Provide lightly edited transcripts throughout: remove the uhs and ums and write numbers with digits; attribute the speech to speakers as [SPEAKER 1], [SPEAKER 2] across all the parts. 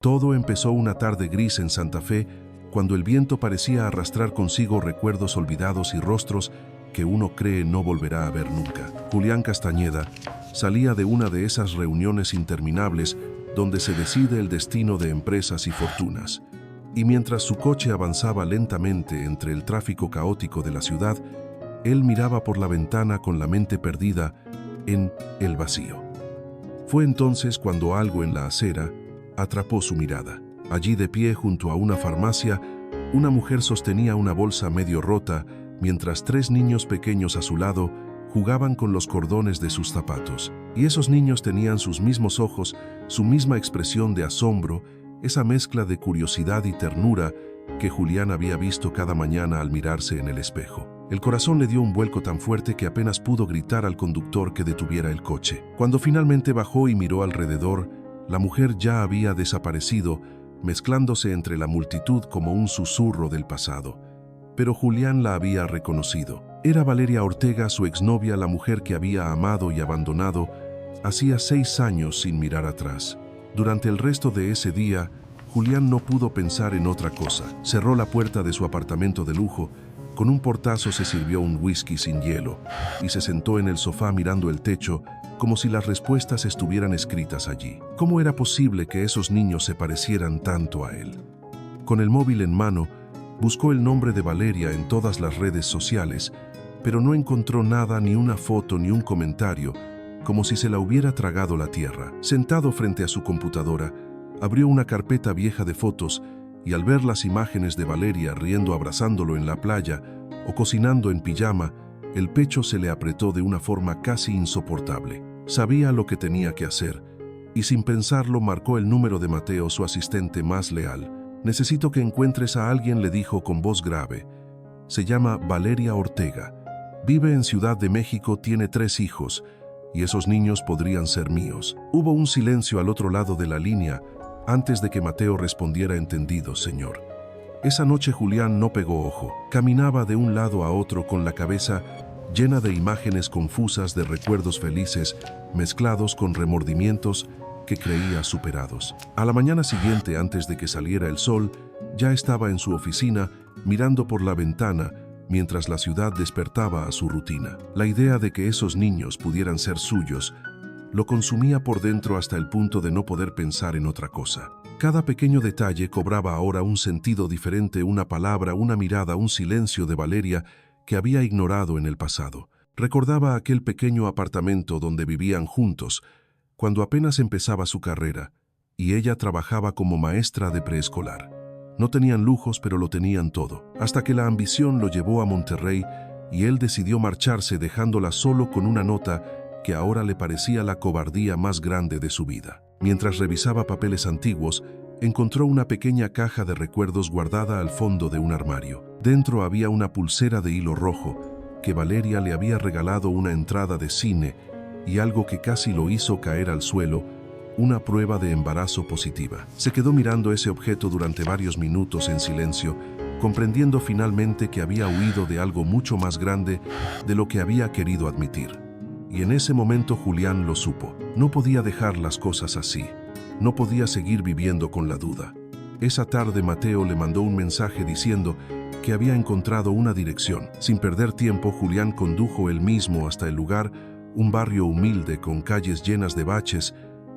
[SPEAKER 1] Todo empezó una tarde gris en Santa Fe, cuando el viento parecía arrastrar consigo recuerdos olvidados y rostros que uno cree no volverá a ver nunca. Julián Castañeda salía de una de esas reuniones interminables donde se decide el destino de empresas y fortunas. Y mientras su coche avanzaba lentamente entre el tráfico caótico de la ciudad, él miraba por la ventana con la mente perdida en el vacío. Fue entonces cuando algo en la acera atrapó su mirada. Allí de pie junto a una farmacia, una mujer sostenía una bolsa medio rota, mientras tres niños pequeños a su lado jugaban con los cordones de sus zapatos. Y esos niños tenían sus mismos ojos, su misma expresión de asombro, esa mezcla de curiosidad y ternura que Julián había visto cada mañana al mirarse en el espejo. El corazón le dio un vuelco tan fuerte que apenas pudo gritar al conductor que detuviera el coche. Cuando finalmente bajó y miró alrededor, la mujer ya había desaparecido, mezclándose entre la multitud como un susurro del pasado. Pero Julián la había reconocido. Era Valeria Ortega, su exnovia, la mujer que había amado y abandonado hacía 6 años sin mirar atrás. Durante el resto de ese día, Julián no pudo pensar en otra cosa. Cerró la puerta de su apartamento de lujo, con un portazo se sirvió un whisky sin hielo y se sentó en el sofá mirando el techo como si las respuestas estuvieran escritas allí. ¿Cómo era posible que esos niños se parecieran tanto a él? Con el móvil en mano, buscó el nombre de Valeria en todas las redes sociales, pero no encontró nada, ni una foto, ni un comentario, como si se la hubiera tragado la tierra. Sentado frente a su computadora, abrió una carpeta vieja de fotos y al ver las imágenes de Valeria riendo abrazándolo en la playa o cocinando en pijama, el pecho se le apretó de una forma casi insoportable. Sabía lo que tenía que hacer y sin pensarlo marcó el número de Mateo, su asistente más leal. «Necesito que encuentres a alguien», le dijo con voz grave. «Se llama Valeria Ortega. Vive en Ciudad de México, tiene 3 hijos y esos niños podrían ser míos». Hubo un silencio al otro lado de la línea antes de que Mateo respondiera: «Entendido, señor». Esa noche Julián no pegó ojo. Caminaba de un lado a otro con la cabeza llena de imágenes confusas, de recuerdos felices mezclados con remordimientos que creía superados. A la mañana siguiente, antes de que saliera el sol, ya estaba en su oficina mirando por la ventana mientras la ciudad despertaba a su rutina. La idea de que esos niños pudieran ser suyos lo consumía por dentro hasta el punto de no poder pensar en otra cosa. Cada pequeño detalle cobraba ahora un sentido diferente, una palabra, una mirada, un silencio de Valeria que había ignorado en el pasado. Recordaba aquel pequeño apartamento donde vivían juntos, cuando apenas empezaba su carrera, y ella trabajaba como maestra de preescolar. No tenían lujos, pero lo tenían todo, hasta que la ambición lo llevó a Monterrey y él decidió marcharse dejándola solo con una nota que ahora le parecía la cobardía más grande de su vida. Mientras revisaba papeles antiguos, encontró una pequeña caja de recuerdos guardada al fondo de un armario. Dentro había una pulsera de hilo rojo que Valeria le había regalado, una entrada de cine y algo que casi lo hizo caer al suelo: una prueba de embarazo positiva. Se quedó mirando ese objeto durante varios minutos en silencio, comprendiendo finalmente que había huido de algo mucho más grande de lo que había querido admitir. Y en ese momento Julián lo supo. No podía dejar las cosas así. No podía seguir viviendo con la duda. Esa tarde Mateo le mandó un mensaje diciendo que había encontrado una dirección. Sin perder tiempo, Julián condujo él mismo hasta el lugar, un barrio humilde con calles llenas de baches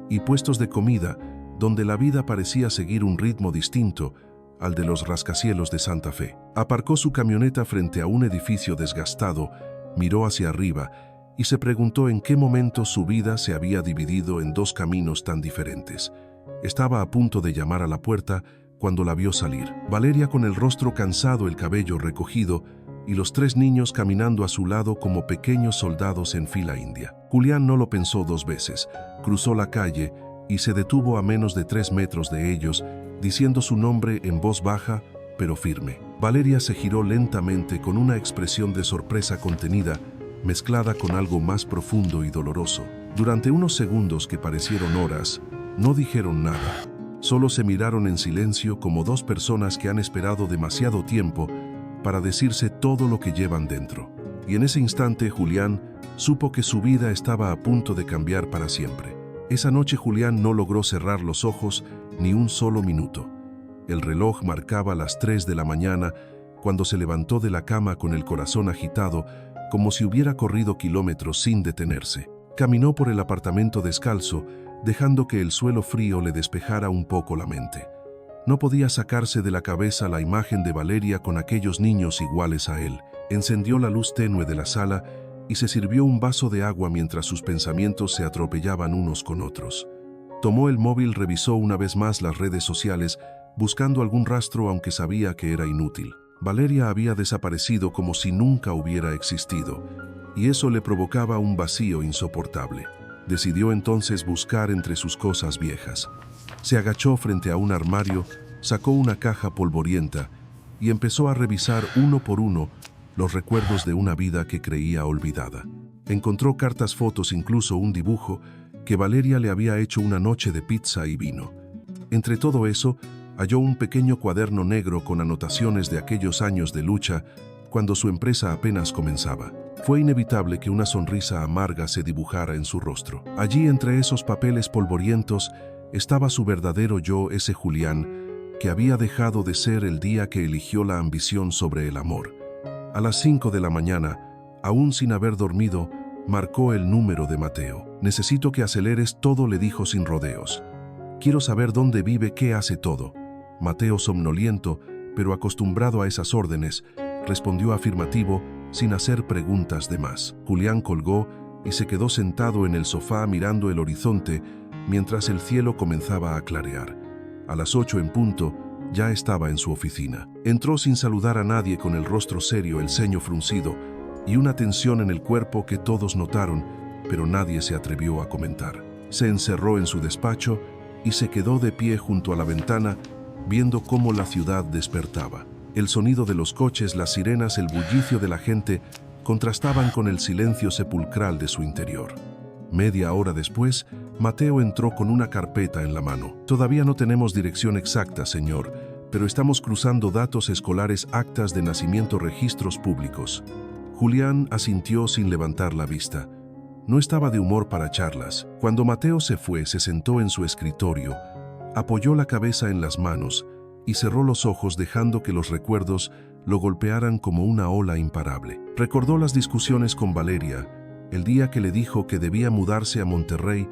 [SPEAKER 1] y puestos de comida, donde la vida parecía seguir un ritmo distinto al de los rascacielos de Santa Fe. Aparcó su camioneta frente a un edificio desgastado, miró hacia arriba y se preguntó en qué momento su vida se había dividido en 2 caminos tan diferentes. Estaba a punto de llamar a la puerta cuando la vio salir. Valeria, con el rostro cansado, el cabello recogido y los 3 niños caminando a su lado como pequeños soldados en fila india. Julián no lo pensó 2 veces. Cruzó la calle y se detuvo a menos de 3 metros de ellos, diciendo su nombre en voz baja pero firme. Valeria se giró lentamente con una expresión de sorpresa contenida, mezclada con algo más profundo y doloroso. Durante unos segundos que parecieron horas, no dijeron nada. Solo se miraron en silencio como 2 personas que han esperado demasiado tiempo para decirse todo lo que llevan dentro. Y en ese instante Julián supo que su vida estaba a punto de cambiar para siempre. Esa noche Julián no logró cerrar los ojos ni un solo minuto. El reloj marcaba las 3 de la mañana cuando se levantó de la cama con el corazón agitado, como si hubiera corrido kilómetros sin detenerse. Caminó por el apartamento descalzo, dejando que el suelo frío le despejara un poco la mente. No podía sacarse de la cabeza la imagen de Valeria con aquellos niños iguales a él. Encendió la luz tenue de la sala y se sirvió un vaso de agua mientras sus pensamientos se atropellaban unos con otros. Tomó el móvil, revisó una vez más las redes sociales, buscando algún rastro aunque sabía que era inútil. Valeria había desaparecido como si nunca hubiera existido, y eso le provocaba un vacío insoportable. Decidió entonces buscar entre sus cosas viejas. Se agachó frente a un armario, sacó una caja polvorienta y empezó a revisar uno por uno los recuerdos de una vida que creía olvidada. Encontró cartas, fotos, incluso un dibujo que Valeria le había hecho una noche de pizza y vino. Entre todo eso, halló un pequeño cuaderno negro con anotaciones de aquellos años de lucha cuando su empresa apenas comenzaba. Fue inevitable que una sonrisa amarga se dibujara en su rostro. Allí, entre esos papeles polvorientos, estaba su verdadero yo, ese Julián, que había dejado de ser el día que eligió la ambición sobre el amor. A las 5 de la mañana, aún sin haber dormido, marcó el número de Mateo. «Necesito que aceleres todo», le dijo sin rodeos. «Quiero saber dónde vive, qué hace todo». Mateo, somnoliento, pero acostumbrado a esas órdenes, respondió afirmativo, sin hacer preguntas de más. Julián colgó y se quedó sentado en el sofá mirando el horizonte mientras el cielo comenzaba a clarear. A las 8 en punto, ya estaba en su oficina. Entró sin saludar a nadie, con el rostro serio, el ceño fruncido y una tensión en el cuerpo que todos notaron, pero nadie se atrevió a comentar. Se encerró en su despacho y se quedó de pie junto a la ventana, viendo cómo la ciudad despertaba. El sonido de los coches, las sirenas, el bullicio de la gente contrastaban con el silencio sepulcral de su interior. Media hora después, Mateo entró con una carpeta en la mano. «Todavía no tenemos dirección exacta, señor, pero estamos cruzando datos escolares, actas de nacimiento, registros públicos». Julián asintió sin levantar la vista. No estaba de humor para charlas. Cuando Mateo se fue, se sentó en su escritorio, apoyó la cabeza en las manos y cerró los ojos, dejando que los recuerdos lo golpearan como una ola imparable. Recordó las discusiones con Valeria, el día que le dijo que debía mudarse a Monterrey,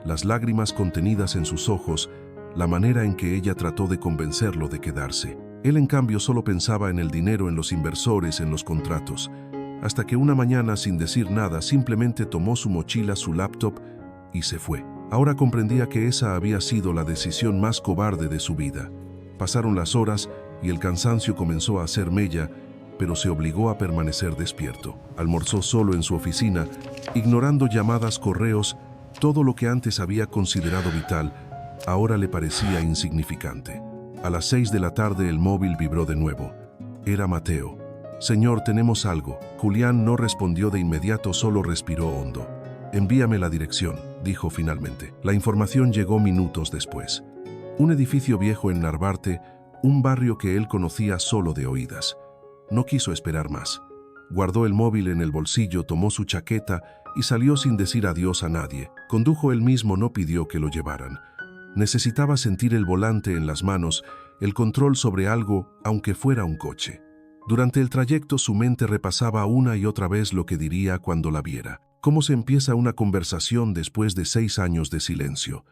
[SPEAKER 1] las lágrimas contenidas en sus ojos, la manera en que ella trató de convencerlo de quedarse. Él, en cambio, solo pensaba en el dinero, en los inversores, en los contratos, hasta que una mañana, sin decir nada, simplemente tomó su mochila, su laptop y se fue. Ahora comprendía que esa había sido la decisión más cobarde de su vida. Pasaron las horas y el cansancio comenzó a hacer mella, pero se obligó a permanecer despierto. Almorzó solo en su oficina, ignorando llamadas, correos. Todo lo que antes había considerado vital, ahora le parecía insignificante. A las 6 de la tarde el móvil vibró de nuevo. Era Mateo. «Señor, tenemos algo». Julián no respondió de inmediato, solo respiró hondo. «Envíame la dirección», dijo finalmente. La información llegó minutos después. Un edificio viejo en Narvarte, un barrio que él conocía solo de oídas. No quiso esperar más. Guardó el móvil en el bolsillo, tomó su chaqueta y salió sin decir adiós a nadie. Condujo él mismo, no pidió que lo llevaran. Necesitaba sentir el volante en las manos, el control sobre algo, aunque fuera un coche. Durante el trayecto su mente repasaba una y otra vez lo que diría cuando la viera. ¿Cómo se empieza una conversación después de 6 años de silencio?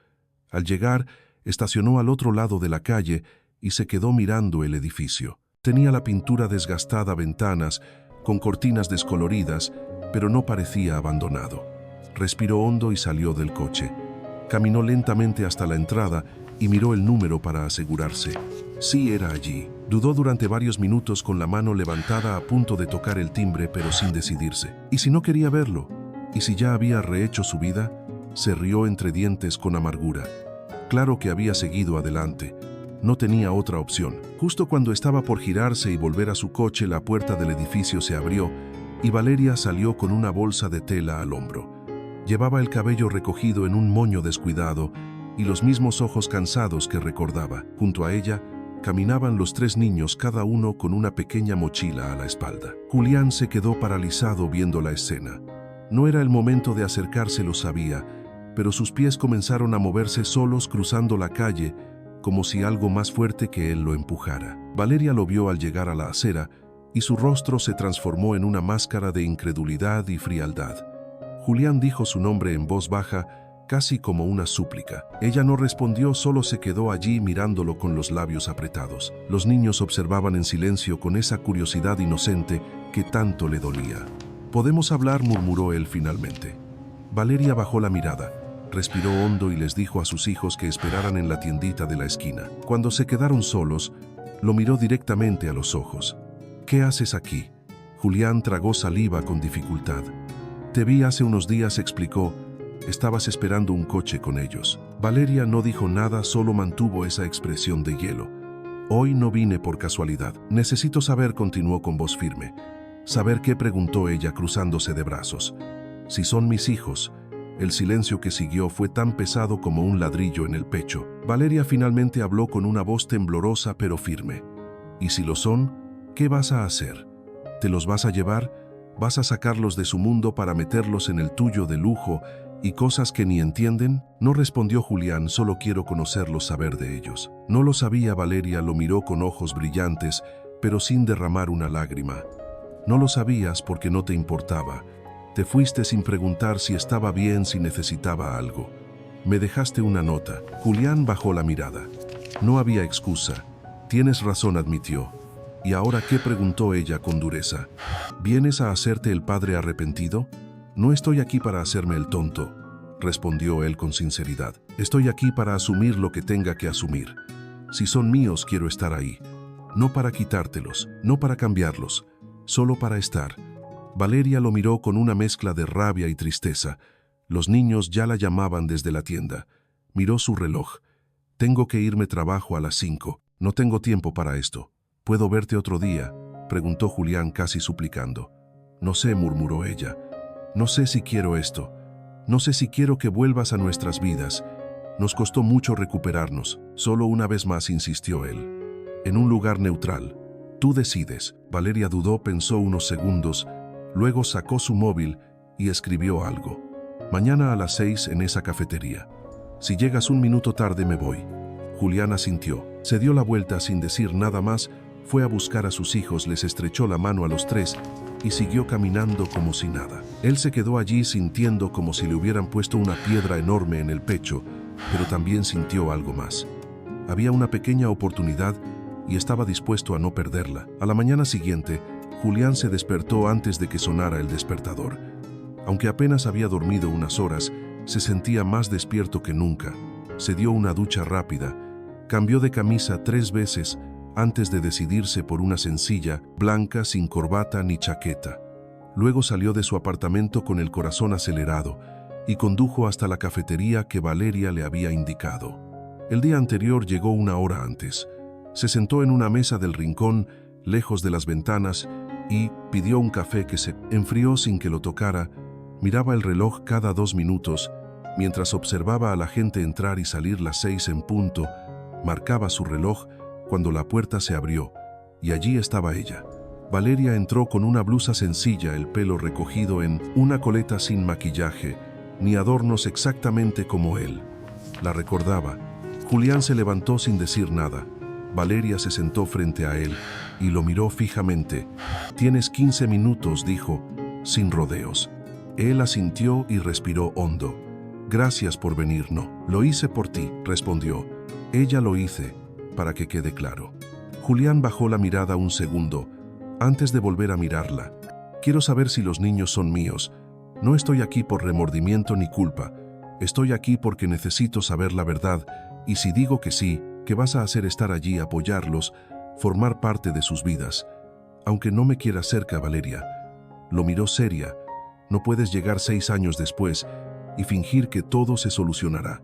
[SPEAKER 1] Al llegar, estacionó al otro lado de la calle y se quedó mirando el edificio. Tenía la pintura desgastada, ventanas con cortinas descoloridas, pero no parecía abandonado. Respiró hondo y salió del coche. Caminó lentamente hasta la entrada y miró el número para asegurarse. Sí, era allí. Dudó durante varios minutos, con la mano levantada a punto de tocar el timbre, pero sin decidirse. ¿Y si no quería verlo? ¿Y si ya había rehecho su vida? Se rió entre dientes con amargura. Claro que había seguido adelante. No tenía otra opción. Justo cuando estaba por girarse y volver a su coche, la puerta del edificio se abrió y Valeria salió con una bolsa de tela al hombro. Llevaba el cabello recogido en un moño descuidado y los mismos ojos cansados que recordaba. Junto a ella caminaban los 3 niños, cada uno con una pequeña mochila a la espalda. Julián se quedó paralizado viendo la escena. No era el momento de acercarse, lo sabía, pero sus pies comenzaron a moverse solos cruzando la calle como si algo más fuerte que él lo empujara. Valeria lo vio al llegar a la acera y su rostro se transformó en una máscara de incredulidad y frialdad. Julián dijo su nombre en voz baja, casi como una súplica. Ella no respondió, solo se quedó allí mirándolo con los labios apretados. Los niños observaban en silencio con esa curiosidad inocente que tanto le dolía. «Podemos hablar», murmuró él finalmente. Valeria bajó la mirada, respiró hondo y les dijo a sus hijos que esperaran en la tiendita de la esquina. Cuando se quedaron solos, lo miró directamente a los ojos. «¿Qué haces aquí?» Julián tragó saliva con dificultad. «Te vi hace unos días», explicó. «Estabas esperando un coche con ellos». Valeria no dijo nada, solo mantuvo esa expresión de hielo. «Hoy no vine por casualidad. Necesito saber», continuó con voz firme. «¿Saber qué?», preguntó ella cruzándose de brazos. «Si son mis hijos». El silencio que siguió fue tan pesado como un ladrillo en el pecho. Valeria finalmente habló con una voz temblorosa pero firme. «¿Y si lo son? ¿Qué vas a hacer? ¿Te los vas a llevar? ¿Vas a sacarlos de su mundo para meterlos en el tuyo de lujo y cosas que ni entienden?» No respondió Julián, «Solo quiero conocerlos, saber de ellos». No lo sabía. Valeria lo miró con ojos brillantes, pero sin derramar una lágrima. «No lo sabías porque no te importaba. Te fuiste sin preguntar si estaba bien, si necesitaba algo. Me dejaste una nota». Julián bajó la mirada. No había excusa. «Tienes razón», admitió. «¿Y ahora qué?», preguntó ella con dureza. «¿Vienes a hacerte el padre arrepentido?» «No estoy aquí para hacerme el tonto», respondió él con sinceridad. «Estoy aquí para asumir lo que tenga que asumir. Si son míos, quiero estar ahí. No para quitártelos, no para cambiarlos, solo para estar». Valeria lo miró con una mezcla de rabia y tristeza. Los niños ya la llamaban desde la tienda. Miró su reloj. «Tengo que irme, trabajo a las 5. No tengo tiempo para esto». «¿Puedo verte otro día?», preguntó Julián casi suplicando. «No sé», murmuró ella. «No sé si quiero esto. No sé si quiero que vuelvas a nuestras vidas. Nos costó mucho recuperarnos». «Solo una vez más», insistió él. «En un lugar neutral. Tú decides». Valeria dudó, pensó unos segundos, luego sacó su móvil y escribió algo. «Mañana a las 6 en esa cafetería. Si llegas un minuto tarde me voy». Julián asintió. Se dio la vuelta sin decir nada más, fue a buscar a sus hijos, les estrechó la mano a los tres y siguió caminando como si nada. Él se quedó allí sintiendo como si le hubieran puesto una piedra enorme en el pecho, pero también sintió algo más. Había una pequeña oportunidad y estaba dispuesto a no perderla. A la mañana siguiente, Julián se despertó antes de que sonara el despertador. Aunque apenas había dormido unas horas, se sentía más despierto que nunca. Se dio una ducha rápida, cambió de camisa 3 veces antes de decidirse por una sencilla, blanca, sin corbata ni chaqueta. Luego salió de su apartamento con el corazón acelerado y condujo hasta la cafetería que Valeria le había indicado. El día anterior llegó 1 hora antes. Se sentó en una mesa del rincón, lejos de las ventanas, y pidió un café que se enfrió sin que lo tocara. Miraba el reloj cada 2 minutos, mientras observaba a la gente entrar y salir las 6 en punto. Marcaba su reloj cuando la puerta se abrió, y allí estaba ella. Valeria entró con una blusa sencilla, el pelo recogido en una coleta, sin maquillaje, ni adornos, exactamente como él. La recordaba. Julián se levantó sin decir nada. Valeria se sentó frente a él y lo miró fijamente. «Tienes 15 minutos», dijo, sin rodeos. Él asintió y respiró hondo. «Gracias por venir». «No, lo hice por ti», respondió. «Ella lo hice, para que quede claro». Julián bajó la mirada un segundo, antes de volver a mirarla. «Quiero saber si los niños son míos. No estoy aquí por remordimiento ni culpa. Estoy aquí porque necesito saber la verdad, y si digo que sí, ¿qué vas a hacer? Estar allí, apoyarlos, formar parte de sus vidas. Aunque no me quieras cerca». Valeria lo miró seria. «No puedes llegar 6 años después y fingir que todo se solucionará.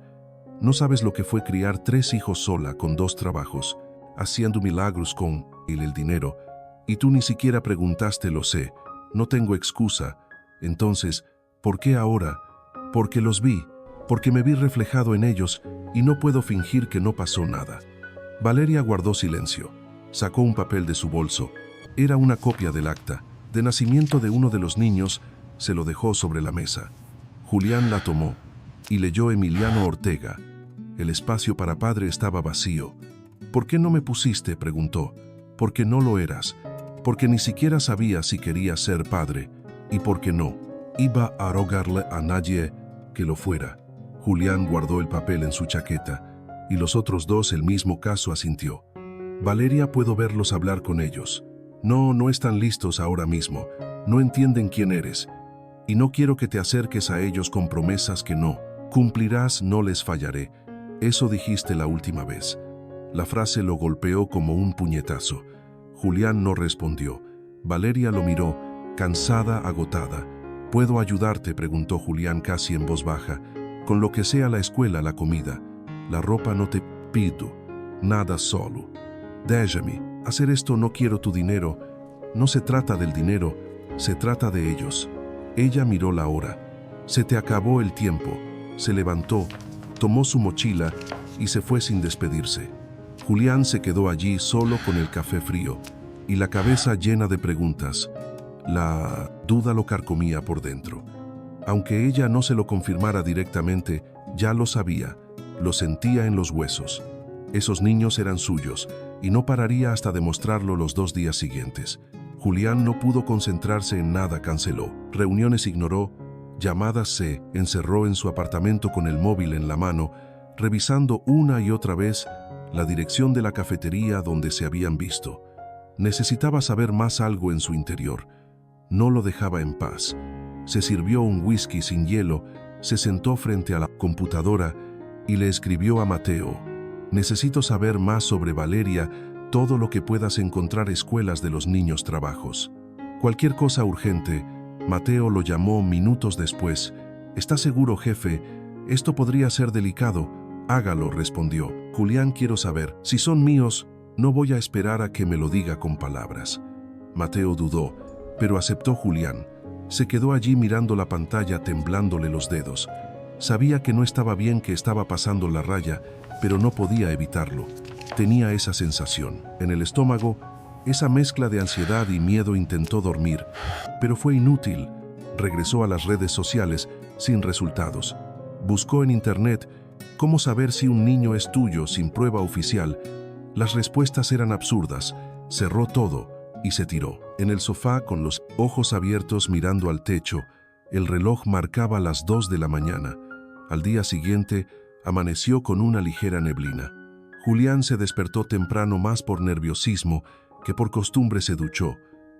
[SPEAKER 1] No sabes lo que fue criar 3 hijos sola, con 2 trabajos, haciendo milagros con el dinero, y tú ni siquiera preguntaste». «Lo sé, no tengo excusa». «Entonces, ¿por qué ahora?» «Porque los vi, porque me vi reflejado en ellos y no puedo fingir que no pasó nada». Valeria guardó silencio. Sacó un papel de su bolso. Era una copia del acta de nacimiento de uno de los niños. Se lo dejó sobre la mesa. Julián la tomó y leyó: Emiliano Ortega, El espacio para padre estaba vacío. ¿Por qué no me pusiste?, preguntó. Porque no lo eras. Porque ni siquiera sabía si quería ser padre. Y porque no iba a rogarle a nadie que lo fuera. Julián guardó el papel en su chaqueta, y los otros dos el mismo caso asintió. Valeria, puedo verlos hablar con ellos. No, no están listos ahora mismo. No entienden quién eres. Y no quiero que te acerques a ellos con promesas que no cumplirás. No les fallaré. Eso dijiste la última vez. La frase lo golpeó como un puñetazo. Julián no respondió. Valeria lo miró, cansada, agotada. ¿Puedo ayudarte?, preguntó Julián casi en voz baja. Con lo que sea, la escuela, la comida. La ropa no te pido. Nada, solo. Déjame hacer esto, no quiero tu dinero. No se trata del dinero, se trata de ellos. Ella miró la hora. Se te acabó el tiempo. Se levantó, tomó su mochila y se fue sin despedirse. Julián se quedó allí solo con el café frío y la cabeza llena de preguntas. La duda lo carcomía por dentro. Aunque ella no se lo confirmara directamente, ya lo sabía, lo sentía en los huesos. Esos niños eran suyos y no pararía hasta demostrarlo los 2 días siguientes. Julián no pudo concentrarse en nada, canceló. Reuniones ignoró, llamadas se encerró en su apartamento con el móvil en la mano, revisando una y otra vez la dirección de la cafetería donde se habían visto. Necesitaba saber más algo en su interior. No lo dejaba en paz. Se sirvió un whisky sin hielo, se sentó frente a la computadora y le escribió a Mateo. Necesito saber más sobre Valeria, todo lo que puedas encontrar, escuelas de los niños, trabajos. Cualquier cosa urgente. Mateo lo llamó minutos después. ¿Está seguro, jefe? Esto podría ser delicado. Hágalo, respondió. Julián, quiero saber. Si son míos, no voy a esperar a que me lo diga con palabras. Mateo dudó, pero aceptó. Julián se quedó allí mirando la pantalla, temblándole los dedos. Sabía que no estaba bien, que estaba pasando la raya, pero no podía evitarlo. Tenía esa sensación en el estómago, esa mezcla de ansiedad y miedo. Intentó dormir, pero fue inútil. Regresó a las redes sociales, sin resultados. Buscó en internet cómo saber si un niño es tuyo sin prueba oficial. Las respuestas eran absurdas. Cerró todo y se tiró en el sofá con los ojos abiertos mirando al techo. El reloj marcaba las 2 de la mañana. Al día siguiente, amaneció con una ligera neblina. Julián se despertó temprano, más por nerviosismo que por costumbre. Se duchó,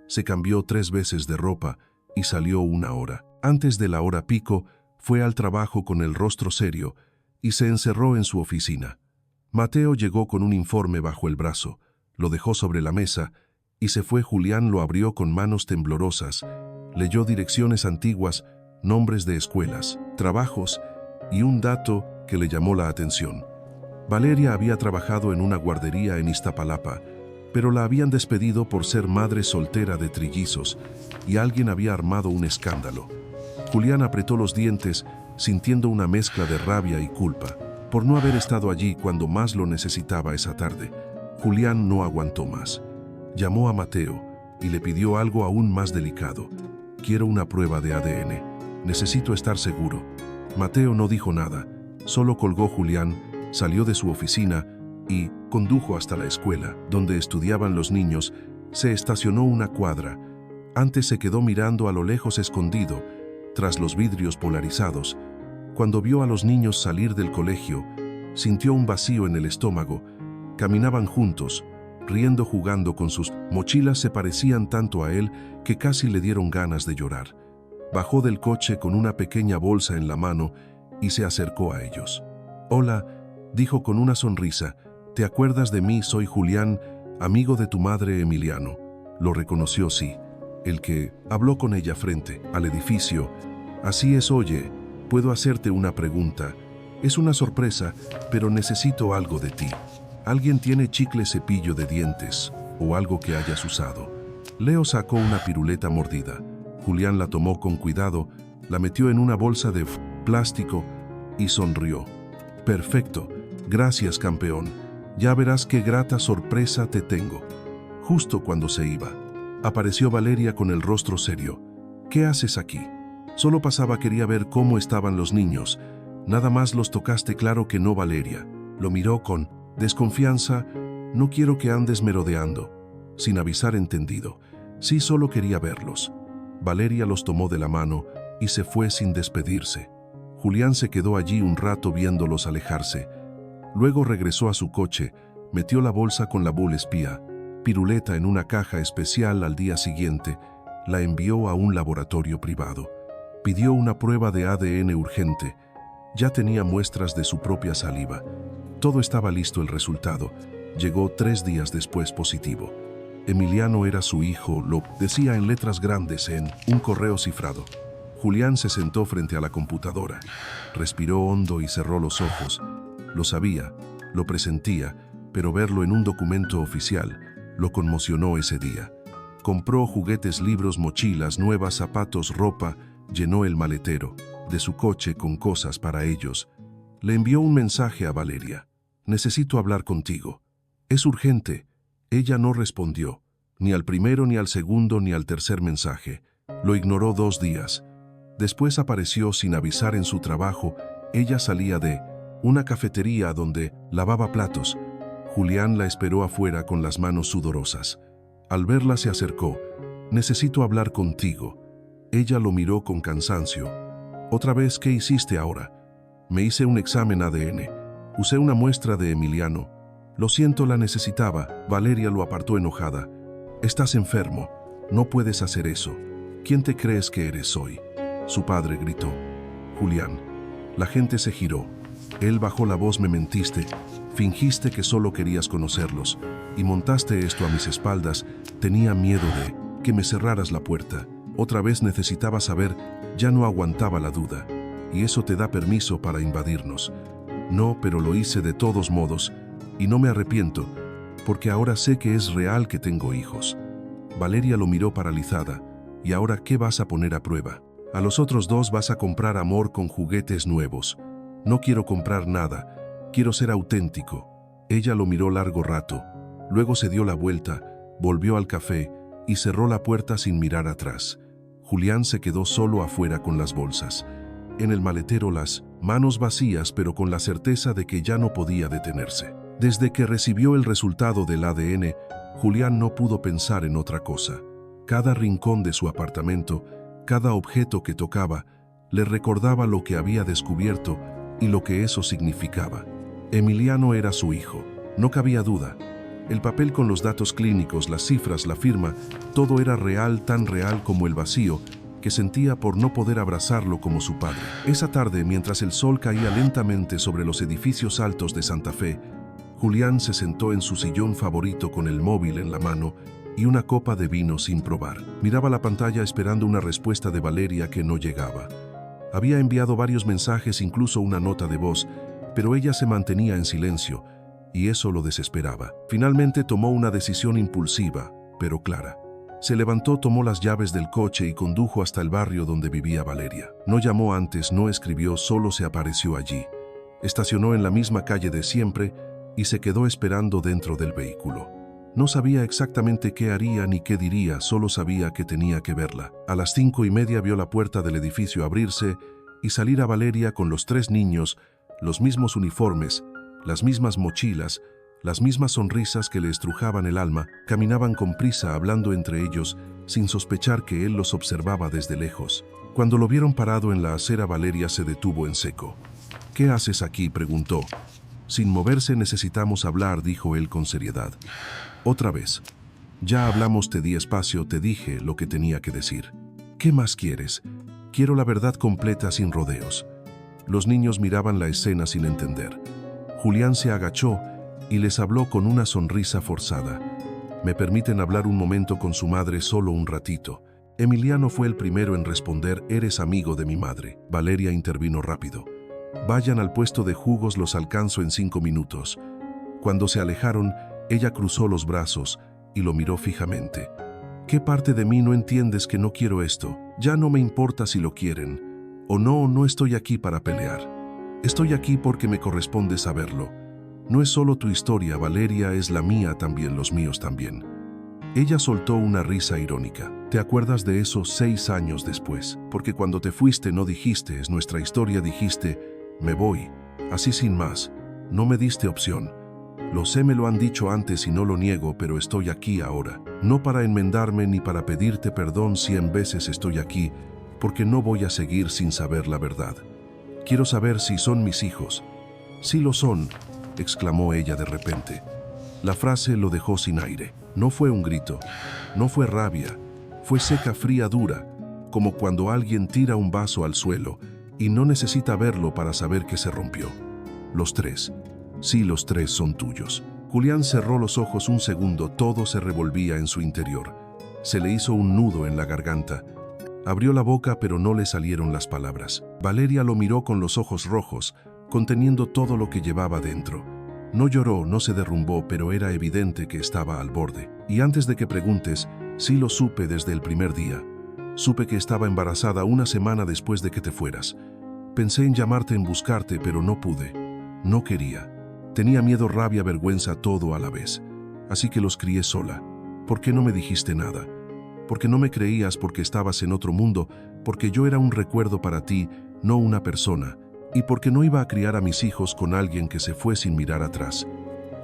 [SPEAKER 1] se cambió 3 veces de ropa y salió 1 hora. Antes de la hora pico, fue al trabajo con el rostro serio y se encerró en su oficina. Mateo llegó con un informe bajo el brazo, lo dejó sobre la mesa y se fue. Julián lo abrió con manos temblorosas, leyó direcciones antiguas, nombres de escuelas, trabajos y un dato que le llamó la atención. Valeria había trabajado en una guardería en Iztapalapa, pero la habían despedido por ser madre soltera de trillizos y alguien había armado un escándalo. Julián apretó los dientes, sintiendo una mezcla de rabia y culpa por no haber estado allí cuando más lo necesitaba esa tarde. Julián no aguantó más. Llamó a Mateo y le pidió algo aún más delicado. Quiero una prueba de ADN. Necesito estar seguro. Mateo no dijo nada, solo colgó. Julián salió de su oficina y condujo hasta la escuela, donde estudiaban los niños. Se estacionó 1 cuadra. Antes se quedó mirando a lo lejos, escondido, tras los vidrios polarizados. Cuando vio a los niños salir del colegio, sintió un vacío en el estómago. Caminaban juntos, riendo, jugando con sus mochilas. Se parecían tanto a él que casi le dieron ganas de llorar. Bajó del coche con una pequeña bolsa en la mano y se acercó a ellos. Hola, dijo con una sonrisa. ¿Te acuerdas de mí? Soy Julián, amigo de tu madre, Emiliano. Lo reconoció, sí. El que habló con ella frente al edificio. Así es. Oye, ¿puedo hacerte una pregunta? Es una sorpresa, pero necesito algo de ti. ¿Alguien tiene chicle, cepillo de dientes o algo que hayas usado? Leo sacó una piruleta mordida. Julián la tomó con cuidado, la metió en una bolsa de plástico y sonrió. Perfecto, gracias, campeón. Ya verás qué grata sorpresa te tengo. Justo cuando se iba, apareció Valeria con el rostro serio. ¿Qué haces aquí? Solo pasaba, quería ver cómo estaban los niños. Nada más los tocaste, claro que no, Valeria. Lo miró con desconfianza. No quiero que andes merodeando. Sin avisar, entendido. Sí, solo quería verlos. Valeria los tomó de la mano y se fue sin despedirse. Julián se quedó allí un rato viéndolos alejarse. Luego regresó a su coche, metió la bolsa con la bula espía, piruleta en una caja especial. Al día siguiente, la envió a un laboratorio privado. Pidió una prueba de ADN urgente. Ya tenía muestras de su propia saliva. Todo estaba listo, el resultado. Llegó 3 días después positivo. Emiliano era su hijo, lo decía en letras grandes en un correo cifrado. Julián se sentó frente a la computadora. Respiró hondo y cerró los ojos. Lo sabía, lo presentía, pero verlo en un documento oficial lo conmocionó ese día. Compró juguetes, libros, mochilas nuevas, zapatos, ropa, llenó el maletero de su coche con cosas para ellos. Le envió un mensaje a Valeria. Necesito hablar contigo. Es urgente. Ella no respondió, ni al primero, ni al segundo, ni al tercer mensaje. Lo ignoró 2 días. Después apareció sin avisar en su trabajo. Ella salía de una cafetería donde lavaba platos. Julián la esperó afuera con las manos sudorosas. Al verla se acercó. Necesito hablar contigo. Ella lo miró con cansancio. ¿Otra vez? ¿Qué hiciste ahora? Me hice un examen ADN. Usé una muestra de Emiliano. Lo siento, la necesitaba. Valeria lo apartó enojada. Estás enfermo. No puedes hacer eso. ¿Quién te crees que eres hoy? Su padre gritó. Julián. La gente se giró. Él bajó la voz. Me mentiste. Fingiste que solo querías conocerlos. Y montaste esto a mis espaldas. Tenía miedo de que me cerraras la puerta. Otra vez necesitaba saber. Ya no aguantaba la duda. Y eso te da permiso para invadirnos. No, pero lo hice de todos modos. Y no me arrepiento, porque ahora sé que es real que tengo hijos. Valeria lo miró paralizada. ¿Y ahora qué vas a poner a prueba? A los otros 2 vas a comprar amor con juguetes nuevos. No quiero comprar nada. Quiero ser auténtico. Ella lo miró largo rato. Luego se dio la vuelta, volvió al café y cerró la puerta sin mirar atrás. Julián se quedó solo afuera con las bolsas. En el maletero las manos vacías, pero con la certeza de que ya no podía detenerse. Desde que recibió el resultado del ADN, Julián no pudo pensar en otra cosa. Cada rincón de su apartamento, cada objeto que tocaba, le recordaba lo que había descubierto y lo que eso significaba. Emiliano era su hijo, no cabía duda. El papel con los datos clínicos, las cifras, la firma, todo era real, tan real como el vacío que sentía por no poder abrazarlo como su padre. Esa tarde, mientras el sol caía lentamente sobre los edificios altos de Santa Fe, Julián se sentó en su sillón favorito con el móvil en la mano y una copa de vino sin probar. Miraba la pantalla esperando una respuesta de Valeria que no llegaba. Había enviado varios mensajes, incluso una nota de voz, pero ella se mantenía en silencio, y eso lo desesperaba. Finalmente tomó una decisión impulsiva, pero clara. Se levantó, tomó las llaves del coche y condujo hasta el barrio donde vivía Valeria. No llamó antes, no escribió, solo se apareció allí. Estacionó en la misma calle de siempre y se quedó esperando dentro del vehículo. No sabía exactamente qué haría ni qué diría, solo sabía que tenía que verla. A las 5:30 vio la puerta del edificio abrirse y salir a Valeria con los 3 niños, los mismos uniformes, las mismas mochilas, las mismas sonrisas que le estrujaban el alma. Caminaban con prisa, hablando entre ellos, sin sospechar que él los observaba desde lejos. Cuando lo vieron parado en la acera, Valeria se detuvo en seco. ¿Qué haces aquí?, preguntó. Sin moverse. Necesitamos hablar, dijo él con seriedad. Otra vez. Ya hablamos, te di espacio, te dije lo que tenía que decir. ¿Qué más quieres? Quiero la verdad completa, sin rodeos. Los niños miraban la escena sin entender. Julián se agachó y les habló con una sonrisa forzada. ¿Me permiten hablar un momento con su madre, solo un ratito? Emiliano fue el primero en responder. Eres amigo de mi madre. Valeria intervino rápido. Vayan al puesto de jugos, los alcanzo en 5 minutos. Cuando se alejaron, ella cruzó los brazos y lo miró fijamente. ¿Qué parte de mí no entiendes que no quiero esto? Ya no me importa si lo quieren o no, no estoy aquí para pelear. Estoy aquí porque me corresponde saberlo. No es solo tu historia, Valeria, es la mía también, los míos también. Ella soltó una risa irónica. ¿Te acuerdas de eso 6 años después? Porque cuando te fuiste no dijiste, es nuestra historia, dijiste, Me voy, así sin más. No me diste opción. Lo sé, me lo han dicho antes y no lo niego, pero estoy aquí ahora. No para enmendarme ni para pedirte perdón 100 veces, estoy aquí, porque no voy a seguir sin saber la verdad. Quiero saber si son mis hijos. Sí lo son, exclamó ella de repente. La frase lo dejó sin aire. No fue un grito, no fue rabia, fue seca, fría, dura, como cuando alguien tira un vaso al suelo y no necesita verlo para saber que se rompió. Los tres. Sí, los tres son tuyos. Julián cerró los ojos un segundo, todo se revolvía en su interior. Se le hizo un nudo en la garganta. Abrió la boca, pero no le salieron las palabras. Valeria lo miró con los ojos rojos, conteniendo todo lo que llevaba dentro. No lloró, no se derrumbó, pero era evidente que estaba al borde. Y antes de que preguntes, sí lo supe desde el primer día. Supe que estaba embarazada una semana después de que te fueras. Pensé en llamarte, en buscarte, pero no pude. No quería. Tenía miedo, rabia, vergüenza, todo a la vez. Así que los crié sola. ¿Por qué no me dijiste nada? Porque no me creías, porque estabas en otro mundo, porque yo era un recuerdo para ti, no una persona, y porque no iba a criar a mis hijos con alguien que se fue sin mirar atrás.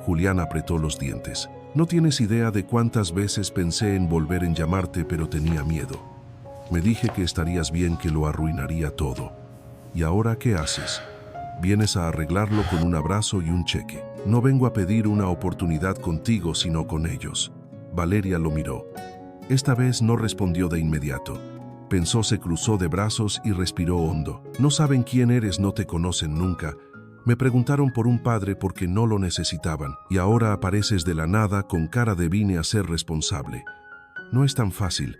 [SPEAKER 1] Julián apretó los dientes. No tienes idea de cuántas veces pensé en volver en llamarte, pero tenía miedo. Me dije que estarías bien, que lo arruinaría todo. ¿Y ahora qué haces? Vienes a arreglarlo con un abrazo y un cheque. No vengo a pedir una oportunidad contigo, sino con ellos. Valeria lo miró. Esta vez no respondió de inmediato. Pensó, se cruzó de brazos y respiró hondo. No saben quién eres, no te conocen nunca. Me preguntaron por un padre porque no lo necesitaban. Y ahora apareces de la nada con cara de vine a ser responsable. No es tan fácil.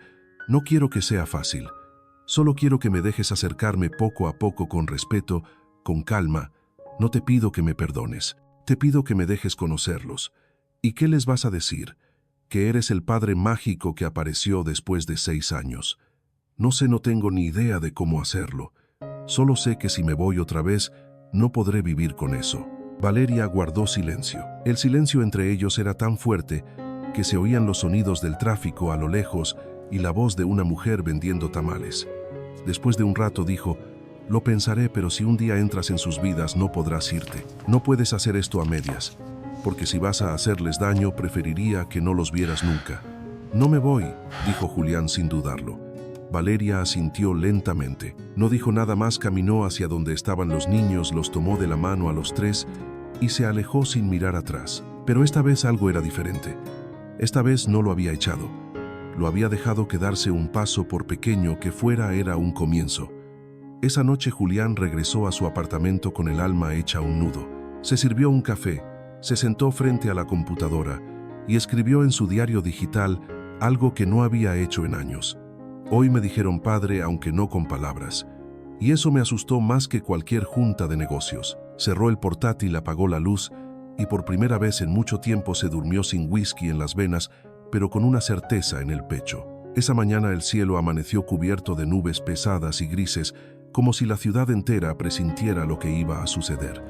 [SPEAKER 1] No quiero que sea fácil. Solo quiero que me dejes acercarme poco a poco, con respeto, con calma. No te pido que me perdones. Te pido que me dejes conocerlos. ¿Y qué les vas a decir? Que eres el padre mágico que apareció después de 6 años. No sé, no tengo ni idea de cómo hacerlo. Solo sé que si me voy otra vez, no podré vivir con eso. Valeria guardó silencio. El silencio entre ellos era tan fuerte que se oían los sonidos del tráfico a lo lejos y la voz de una mujer vendiendo tamales. Después de un rato dijo: lo pensaré, pero si un día entras en sus vidas no podrás irte. No puedes hacer esto a medias, porque si vas a hacerles daño, preferiría que no los vieras nunca. No me voy, dijo Julián sin dudarlo. Valeria asintió lentamente. No dijo nada más, caminó hacia donde estaban los niños, los tomó de la mano a los tres y se alejó sin mirar atrás. Pero esta vez algo era diferente. Esta vez no lo había echado. Lo había dejado quedarse un paso, por pequeño que fuera, era un comienzo. Esa noche Julián regresó a su apartamento con el alma hecha un nudo. Se sirvió un café, se sentó frente a la computadora y escribió en su diario digital algo que no había hecho en años. Hoy me dijeron padre, aunque no con palabras. Y eso me asustó más que cualquier junta de negocios. Cerró el portátil, apagó la luz y por primera vez en mucho tiempo se durmió sin whisky en las venas, pero con una certeza en el pecho. Esa mañana el cielo amaneció cubierto de nubes pesadas y grises, como si la ciudad entera presintiera lo que iba a suceder.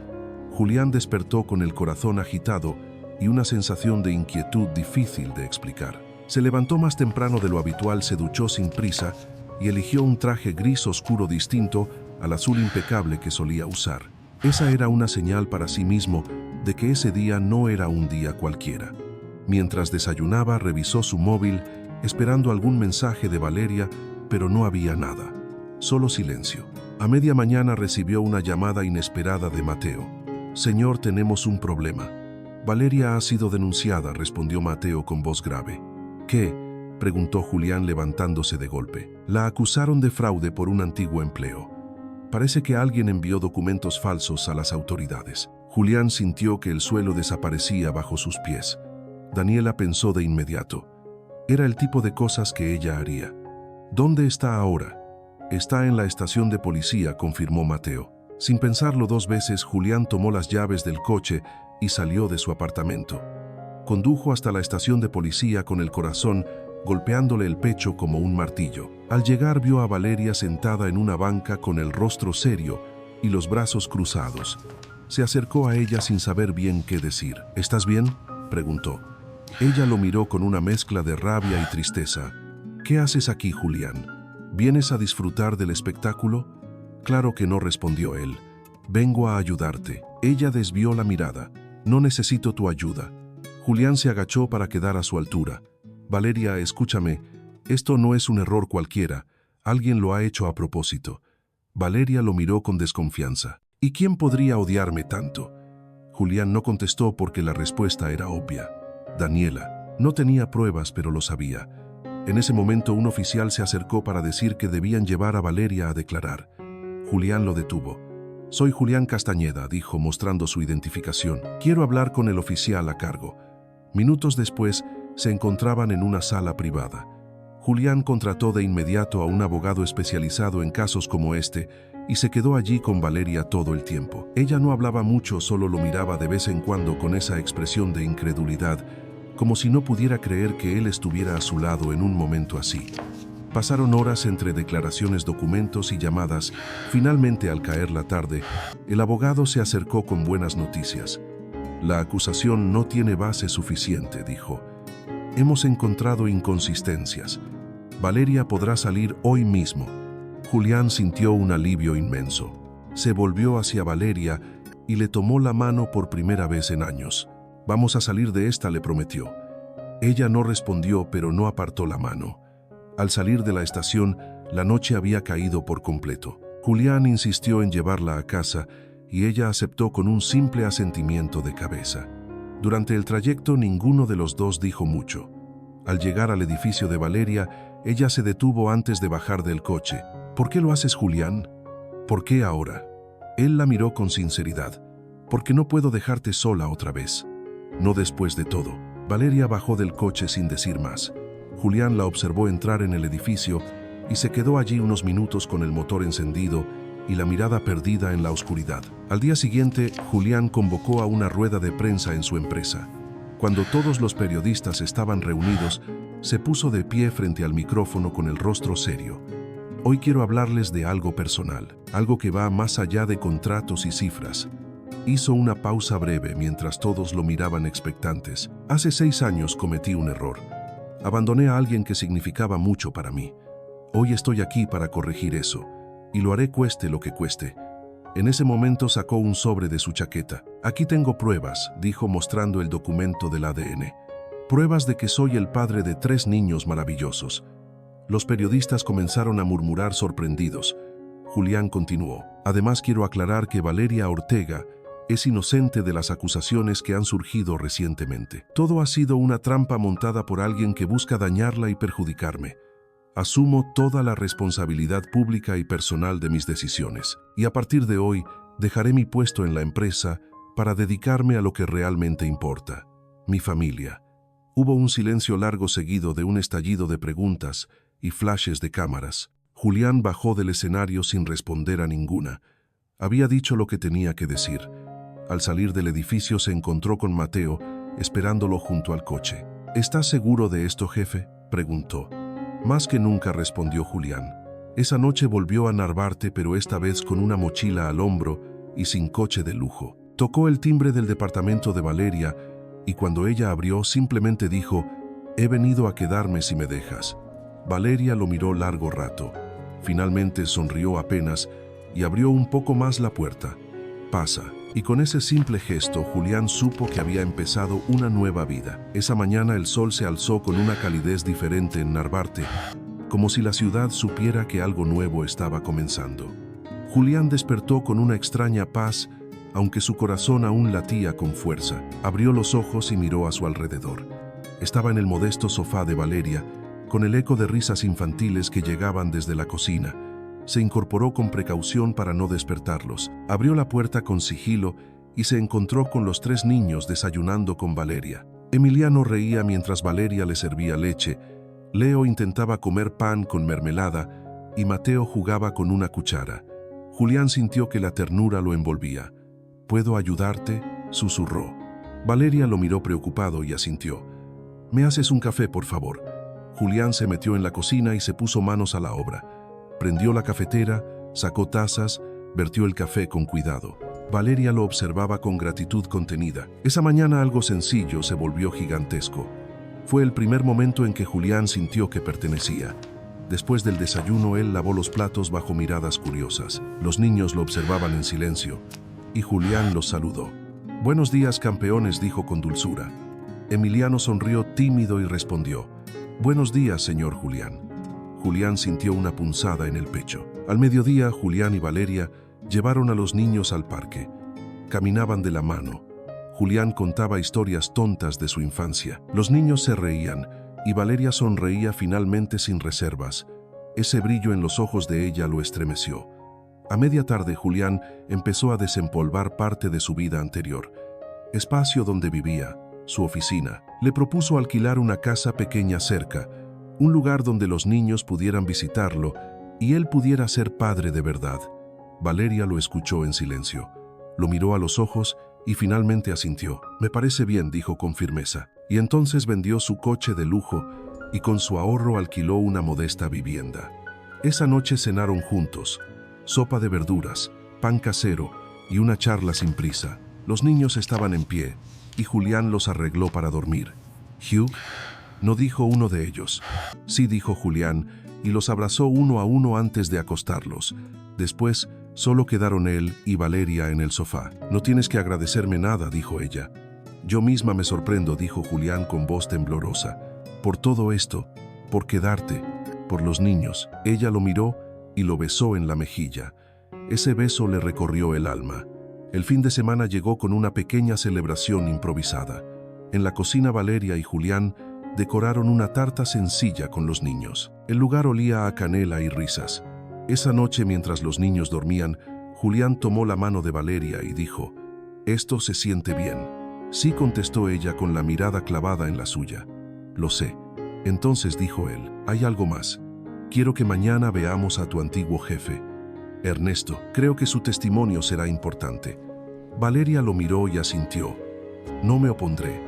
[SPEAKER 1] Julián despertó con el corazón agitado y una sensación de inquietud difícil de explicar. Se levantó más temprano de lo habitual, se duchó sin prisa y eligió un traje gris oscuro distinto al azul impecable que solía usar. Esa era una señal para sí mismo de que ese día no era un día cualquiera. Mientras desayunaba, revisó su móvil, esperando algún mensaje de Valeria, pero no había nada. Solo silencio. A media mañana recibió una llamada inesperada de Mateo. Señor, tenemos un problema. Valeria ha sido denunciada, respondió Mateo con voz grave. ¿Qué?, preguntó Julián levantándose de golpe. La acusaron de fraude por un antiguo empleo. Parece que alguien envió documentos falsos a las autoridades. Julián sintió que el suelo desaparecía bajo sus pies. Daniela pensó de inmediato. Era el tipo de cosas que ella haría. ¿Dónde está ahora? Está en la estación de policía, confirmó Mateo. Sin pensarlo 2 veces, Julián tomó las llaves del coche y salió de su apartamento. Condujo hasta la estación de policía con el corazón golpeándole el pecho como un martillo. Al llegar vio a Valeria sentada en una banca con el rostro serio y los brazos cruzados. Se acercó a ella sin saber bien qué decir. ¿Estás bien?, preguntó. Ella lo miró con una mezcla de rabia y tristeza. ¿Qué haces aquí, Julián? ¿Vienes a disfrutar del espectáculo? Claro que no, respondió él. Vengo a ayudarte. Ella desvió la mirada. No necesito tu ayuda. Julián se agachó para quedar a su altura. Valeria, escúchame. Esto no es un error cualquiera. Alguien lo ha hecho a propósito. Valeria lo miró con desconfianza. ¿Y quién podría odiarme tanto? Julián no contestó porque la respuesta era obvia. Daniela. No tenía pruebas, pero lo sabía. En ese momento un oficial se acercó para decir que debían llevar a Valeria a declarar. Julián lo detuvo. Soy Julián Castañeda, dijo mostrando su identificación. Quiero hablar con el oficial a cargo. Minutos después, se encontraban en una sala privada. Julián contrató de inmediato a un abogado especializado en casos como este y se quedó allí con Valeria todo el tiempo. Ella no hablaba mucho, solo lo miraba de vez en cuando con esa expresión de incredulidad, como si no pudiera creer que él estuviera a su lado en un momento así. Pasaron horas entre declaraciones, documentos y llamadas. Finalmente, al caer la tarde, el abogado se acercó con buenas noticias. La acusación no tiene base suficiente, dijo. Hemos encontrado inconsistencias. Valeria podrá salir hoy mismo. Julián sintió un alivio inmenso. Se volvió hacia Valeria y le tomó la mano por primera vez en años. Vamos a salir de esta, le prometió. Ella no respondió, pero no apartó la mano. Al salir de la estación, la noche había caído por completo. Julián insistió en llevarla a casa y ella aceptó con un simple asentimiento de cabeza. Durante el trayecto, ninguno de los dos dijo mucho. Al llegar al edificio de Valeria, ella se detuvo antes de bajar del coche. ¿Por qué lo haces, Julián? ¿Por qué ahora? Él la miró con sinceridad. Porque no puedo dejarte sola otra vez. No después de todo. Valeria bajó del coche sin decir más. Julián la observó entrar en el edificio y se quedó allí unos minutos con el motor encendido y la mirada perdida en la oscuridad. Al día siguiente, Julián convocó a una rueda de prensa en su empresa. Cuando todos los periodistas estaban reunidos, se puso de pie frente al micrófono con el rostro serio. Hoy quiero hablarles de algo personal, algo que va más allá de contratos y cifras. Hizo una pausa breve mientras todos lo miraban expectantes. Hace 6 años cometí un error. Abandoné a alguien que significaba mucho para mí. Hoy estoy aquí para corregir eso, y lo haré cueste lo que cueste. En ese momento sacó un sobre de su chaqueta. Aquí tengo pruebas, dijo mostrando el documento del ADN. Pruebas de que soy el padre de 3 niños maravillosos. Los periodistas comenzaron a murmurar sorprendidos. Julián continuó. Además, quiero aclarar que Valeria Ortega es inocente de las acusaciones que han surgido recientemente. Todo ha sido una trampa montada por alguien que busca dañarla y perjudicarme. Asumo toda la responsabilidad pública y personal de mis decisiones. Y a partir de hoy, dejaré mi puesto en la empresa para dedicarme a lo que realmente importa: mi familia. Hubo un silencio largo seguido de un estallido de preguntas y flashes de cámaras. Julián bajó del escenario sin responder a ninguna. Había dicho lo que tenía que decir. Al salir del edificio se encontró con Mateo, esperándolo junto al coche. ¿Estás seguro de esto, jefe?, preguntó. Más que nunca, respondió Julián. Esa noche volvió a Narvarte, pero esta vez con una mochila al hombro y sin coche de lujo. Tocó el timbre del departamento de Valeria y cuando ella abrió simplemente dijo: «He venido a quedarme si me dejas». Valeria lo miró largo rato. Finalmente sonrió apenas y abrió un poco más la puerta. «Pasa». Y con ese simple gesto, Julián supo que había empezado una nueva vida. Esa mañana el sol se alzó con una calidez diferente en Narvarte, como si la ciudad supiera que algo nuevo estaba comenzando. Julián despertó con una extraña paz, aunque su corazón aún latía con fuerza. Abrió los ojos y miró a su alrededor. Estaba en el modesto sofá de Valeria, con el eco de risas infantiles que llegaban desde la cocina. Se incorporó con precaución para no despertarlos. Abrió la puerta con sigilo y se encontró con los 3 niños desayunando con Valeria. Emiliano reía mientras Valeria le servía leche. Leo intentaba comer pan con mermelada y Mateo jugaba con una cuchara. Julián sintió que la ternura lo envolvía. «¿Puedo ayudarte?», susurró. Valeria lo miró preocupado y asintió. «¿Me haces un café, por favor?». Julián se metió en la cocina y se puso manos a la obra. Prendió la cafetera, sacó tazas, vertió el café con cuidado. Valeria lo observaba con gratitud contenida. Esa mañana algo sencillo se volvió gigantesco. Fue el primer momento en que Julián sintió que pertenecía. Después del desayuno, él lavó los platos bajo miradas curiosas. Los niños lo observaban en silencio, y Julián los saludó. «Buenos días, campeones», dijo con dulzura. Emiliano sonrió tímido y respondió: «Buenos días, señor Julián». Julián sintió una punzada en el pecho. Al mediodía, Julián y Valeria llevaron a los niños al parque. Caminaban de la mano. Julián contaba historias tontas de su infancia. Los niños se reían, y Valeria sonreía finalmente sin reservas. Ese brillo en los ojos de ella lo estremeció. A media tarde, Julián empezó a desempolvar parte de su vida anterior. Espacio donde vivía, su oficina. Le propuso alquilar una casa pequeña cerca, un lugar donde los niños pudieran visitarlo y él pudiera ser padre de verdad. Valeria lo escuchó en silencio. Lo miró a los ojos y finalmente asintió. «Me parece bien», dijo con firmeza. Y entonces vendió su coche de lujo y con su ahorro alquiló una modesta vivienda. Esa noche cenaron juntos. Sopa de verduras, pan casero y una charla sin prisa. Los niños estaban en pie y Julián los arregló para dormir. «Hugh», no dijo uno de ellos. «Sí», dijo Julián, y los abrazó uno a uno antes de acostarlos. Después, solo quedaron él y Valeria en el sofá. «No tienes que agradecerme nada», dijo ella. «Yo misma me sorprendo», dijo Julián con voz temblorosa. «Por todo esto, por quedarte, por los niños». Ella lo miró y lo besó en la mejilla. Ese beso le recorrió el alma. El fin de semana llegó con una pequeña celebración improvisada. En la cocina, Valeria y Julián decoraron una tarta sencilla con los niños. El lugar olía a canela y risas. Esa noche, mientras los niños dormían, Julián tomó la mano de Valeria y dijo: «Esto se siente bien». «Sí», contestó ella con la mirada clavada en la suya. «Lo sé». Entonces dijo él: «Hay algo más. Quiero que mañana veamos a tu antiguo jefe, Ernesto. Creo que su testimonio será importante». Valeria lo miró y asintió. «No me opondré».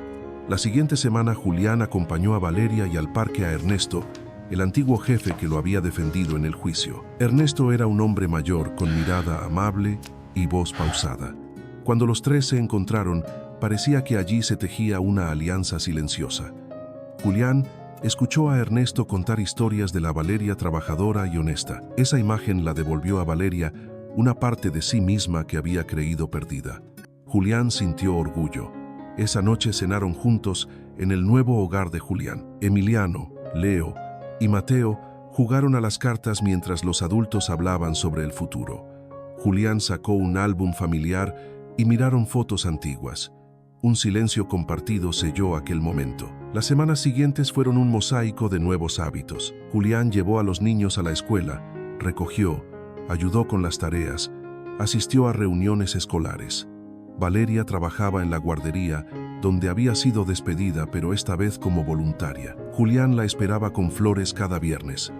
[SPEAKER 1] La siguiente semana, Julián acompañó a Valeria y al parque a Ernesto, el antiguo jefe que lo había defendido en el juicio. Ernesto era un hombre mayor, con mirada amable y voz pausada. Cuando los tres se encontraron, parecía que allí se tejía una alianza silenciosa. Julián escuchó a Ernesto contar historias de la Valeria trabajadora y honesta. Esa imagen la devolvió a Valeria una parte de sí misma que había creído perdida. Julián sintió orgullo. Esa noche cenaron juntos en el nuevo hogar de Julián. Emiliano, Leo y Mateo jugaron a las cartas mientras los adultos hablaban sobre el futuro. Julián sacó un álbum familiar y miraron fotos antiguas. Un silencio compartido selló aquel momento. Las semanas siguientes fueron un mosaico de nuevos hábitos. Julián llevó a los niños a la escuela, recogió, ayudó con las tareas, asistió a reuniones escolares. Valeria trabajaba en la guardería, donde había sido despedida, pero esta vez como voluntaria. Julián la esperaba con flores cada viernes.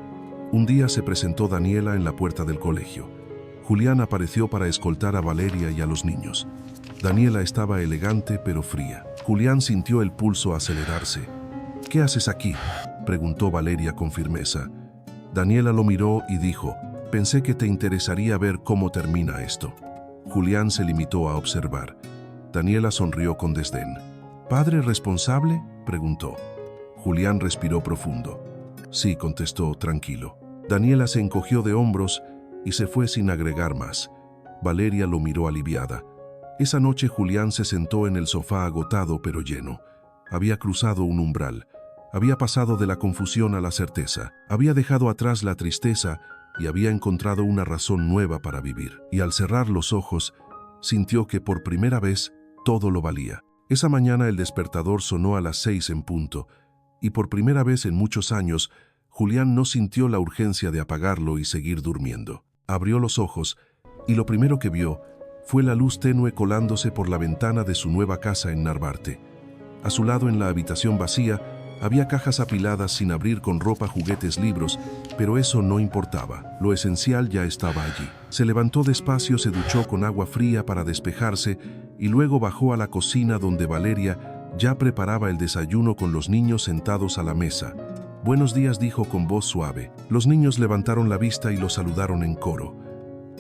[SPEAKER 1] Un día se presentó Daniela en la puerta del colegio. Julián apareció para escoltar a Valeria y a los niños. Daniela estaba elegante pero fría. Julián sintió el pulso acelerarse. «¿Qué haces aquí?», preguntó Valeria con firmeza. Daniela lo miró y dijo: «Pensé que te interesaría ver cómo termina esto». Julián se limitó a observar. Daniela sonrió con desdén. «¿Padre responsable?», preguntó. Julián respiró profundo. «Sí», contestó tranquilo. Daniela se encogió de hombros y se fue sin agregar más. Valeria lo miró aliviada. Esa noche Julián se sentó en el sofá agotado pero lleno. Había cruzado un umbral. Había pasado de la confusión a la certeza. Había dejado atrás la tristeza y había encontrado una razón nueva para vivir. Y al cerrar los ojos, sintió que por primera vez todo lo valía. Esa mañana el despertador sonó a las 6 en punto, y por primera vez en muchos años, Julián no sintió la urgencia de apagarlo y seguir durmiendo. Abrió los ojos, y lo primero que vio fue la luz tenue colándose por la ventana de su nueva casa en Narvarte. A su lado, en la habitación vacía, había cajas apiladas sin abrir con ropa, juguetes, libros, pero eso no importaba. Lo esencial ya estaba allí. Se levantó despacio, se duchó con agua fría para despejarse y luego bajó a la cocina donde Valeria ya preparaba el desayuno con los niños sentados a la mesa. «Buenos días», dijo con voz suave. Los niños levantaron la vista y lo saludaron en coro.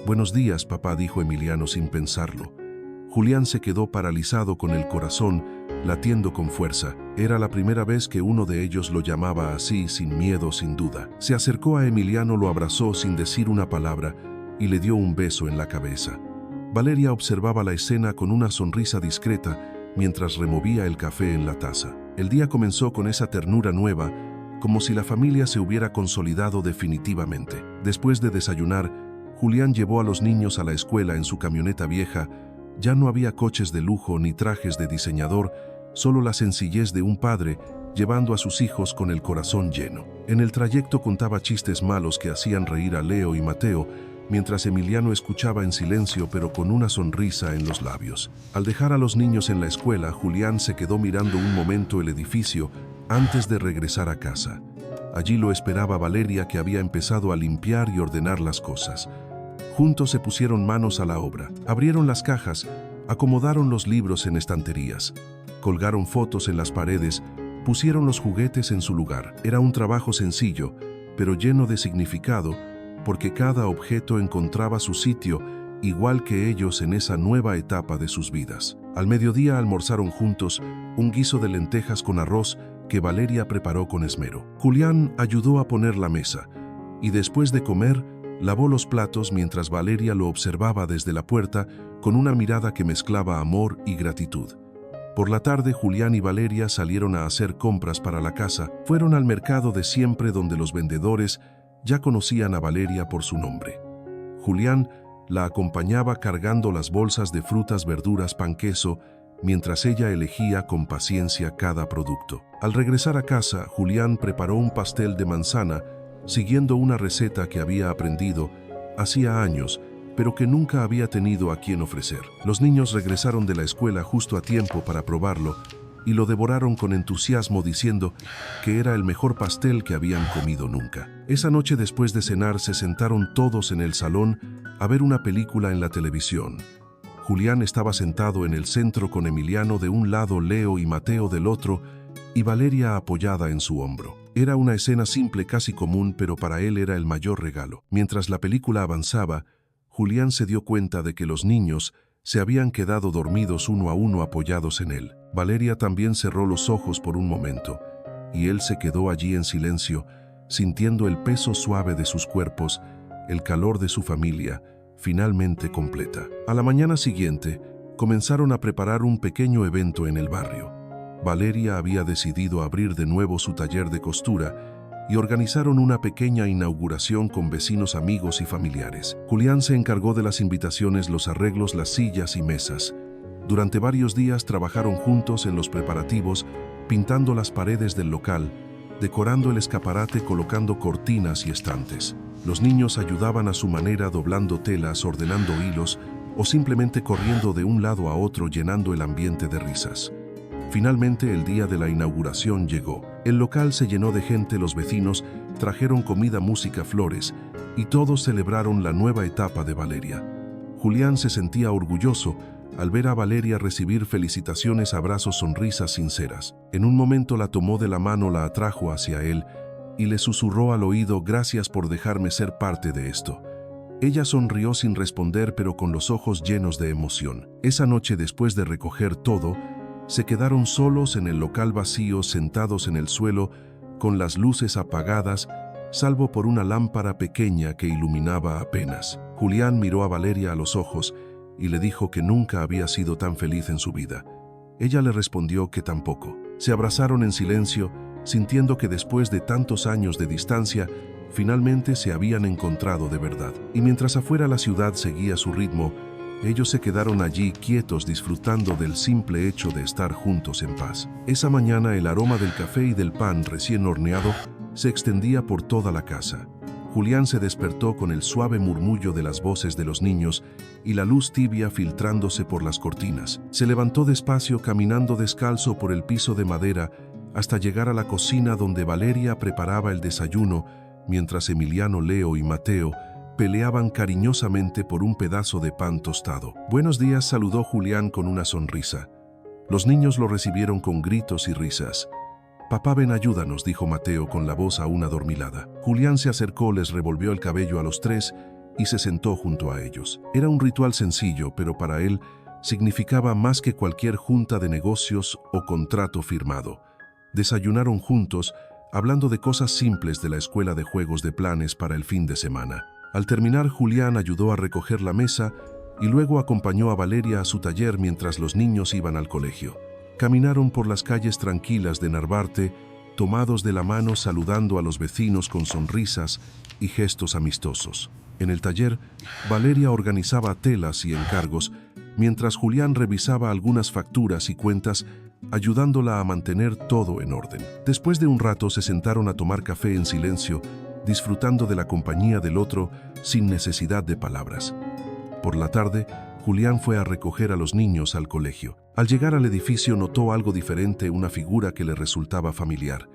[SPEAKER 1] «Buenos días, papá», dijo Emiliano sin pensarlo. Julián se quedó paralizado con el corazón latiendo con fuerza. Era la primera vez que uno de ellos lo llamaba así, sin miedo, sin duda. Se acercó a Emiliano, lo abrazó sin decir una palabra y le dio un beso en la cabeza. Valeria observaba la escena con una sonrisa discreta mientras removía el café en la taza. El día comenzó con esa ternura nueva, como si la familia se hubiera consolidado definitivamente. Después de desayunar, Julián llevó a los niños a la escuela en su camioneta vieja. Ya no había coches de lujo ni trajes de diseñador, solo la sencillez de un padre llevando a sus hijos con el corazón lleno. En el trayecto contaba chistes malos que hacían reír a Leo y Mateo, mientras Emiliano escuchaba en silencio pero con una sonrisa en los labios. Al dejar a los niños en la escuela, Julián se quedó mirando un momento el edificio antes de regresar a casa. Allí lo esperaba Valeria, que había empezado a limpiar y ordenar las cosas. Juntos se pusieron manos a la obra. Abrieron las cajas, acomodaron los libros en estanterías, colgaron fotos en las paredes, pusieron los juguetes en su lugar. Era un trabajo sencillo, pero lleno de significado, porque cada objeto encontraba su sitio, igual que ellos en esa nueva etapa de sus vidas. Al mediodía almorzaron juntos un guiso de lentejas con arroz que Valeria preparó con esmero. Julián ayudó a poner la mesa, y después de comer, lavó los platos mientras Valeria lo observaba desde la puerta con una mirada que mezclaba amor y gratitud. Por la tarde, Julián y Valeria salieron a hacer compras para la casa. Fueron al mercado de siempre, donde los vendedores ya conocían a Valeria por su nombre. Julián la acompañaba cargando las bolsas de frutas, verduras, pan, queso, mientras ella elegía con paciencia cada producto. Al regresar a casa, Julián preparó un pastel de manzana, siguiendo una receta que había aprendido hacía años, pero que nunca había tenido a quien ofrecer. Los niños regresaron de la escuela justo a tiempo para probarlo y lo devoraron con entusiasmo, diciendo que era el mejor pastel que habían comido nunca. Esa noche, después de cenar, se sentaron todos en el salón a ver una película en la televisión. Julián estaba sentado en el centro con Emiliano de un lado, Leo y Mateo del otro, y Valeria apoyada en su hombro. Era una escena simple, casi común, pero para él era el mayor regalo. Mientras la película avanzaba, Julián se dio cuenta de que los niños se habían quedado dormidos uno a uno apoyados en él. Valeria también cerró los ojos por un momento, y él se quedó allí en silencio, sintiendo el peso suave de sus cuerpos, el calor de su familia, finalmente completa. A la mañana siguiente, comenzaron a preparar un pequeño evento en el barrio. Valeria había decidido abrir de nuevo su taller de costura y organizaron una pequeña inauguración con vecinos, amigos y familiares. Julián se encargó de las invitaciones, los arreglos, las sillas y mesas. Durante varios días trabajaron juntos en los preparativos, pintando las paredes del local, decorando el escaparate, colocando cortinas y estantes. Los niños ayudaban a su manera, doblando telas, ordenando hilos o simplemente corriendo de un lado a otro, llenando el ambiente de risas. Finalmente, el día de la inauguración llegó. El local se llenó de gente, los vecinos trajeron comida, música, flores, y todos celebraron la nueva etapa de Valeria. Julián se sentía orgulloso al ver a Valeria recibir felicitaciones, abrazos, sonrisas sinceras. En un momento la tomó de la mano, la atrajo hacia él y le susurró al oído: «Gracias por dejarme ser parte de esto». Ella sonrió sin responder, pero con los ojos llenos de emoción. Esa noche, después de recoger todo, se quedaron solos en el local vacío, sentados en el suelo, con las luces apagadas, salvo por una lámpara pequeña que iluminaba apenas. Julián miró a Valeria a los ojos y le dijo que nunca había sido tan feliz en su vida. Ella le respondió que tampoco. Se abrazaron en silencio, sintiendo que después de tantos años de distancia, finalmente se habían encontrado de verdad. Y mientras afuera la ciudad seguía su ritmo, ellos se quedaron allí quietos, disfrutando del simple hecho de estar juntos en paz. Esa mañana, el aroma del café y del pan recién horneado se extendía por toda la casa. Julián se despertó con el suave murmullo de las voces de los niños y la luz tibia filtrándose por las cortinas. Se levantó despacio, caminando descalzo por el piso de madera, hasta llegar a la cocina, donde Valeria preparaba el desayuno, mientras Emiliano, Leo y Mateo peleaban cariñosamente por un pedazo de pan tostado. «Buenos días», saludó Julián con una sonrisa. Los niños lo recibieron con gritos y risas. «Papá, ven, ayúdanos», dijo Mateo con la voz aún adormilada. Julián se acercó, les revolvió el cabello a los tres y se sentó junto a ellos. Era un ritual sencillo, pero para él significaba más que cualquier junta de negocios o contrato firmado. Desayunaron juntos, hablando de cosas simples de la escuela de juegos de planes para el fin de semana. Al terminar, Julián ayudó a recoger la mesa y luego acompañó a Valeria a su taller mientras los niños iban al colegio. Caminaron por las calles tranquilas de Narvarte, tomados de la mano, saludando a los vecinos con sonrisas y gestos amistosos. En el taller, Valeria organizaba telas y encargos, mientras Julián revisaba algunas facturas y cuentas, ayudándola a mantener todo en orden. Después de un rato se sentaron a tomar café en silencio, disfrutando de la compañía del otro sin necesidad de palabras. Por la tarde, Julián fue a recoger a los niños al colegio. Al llegar al edificio notó algo diferente, una figura que le resultaba familiar.